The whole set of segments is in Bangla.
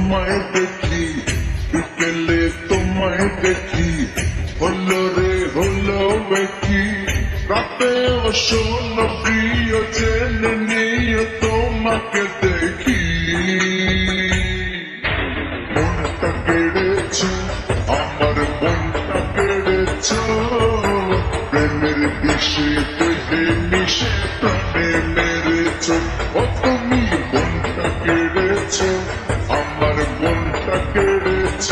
তোমায় দেখি, বিকেলে তোমায় দেখি, হলো রে হলো বেকি, রাতে শোন প্রিয় জেনে নিয়ে তোমাকে দেখি। মনটা কেড়েছ, আমার মনটা কেড়েছ, প্রেমের বিষে দেহে মিশে প্রাণে মেরেছ। ও তুমি মনটা কেড়েছ, আমার মনটা কেড়েছ,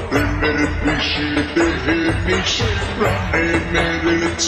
প্রেমের বিষে দেহে মিশে প্রাণে মেরেছ।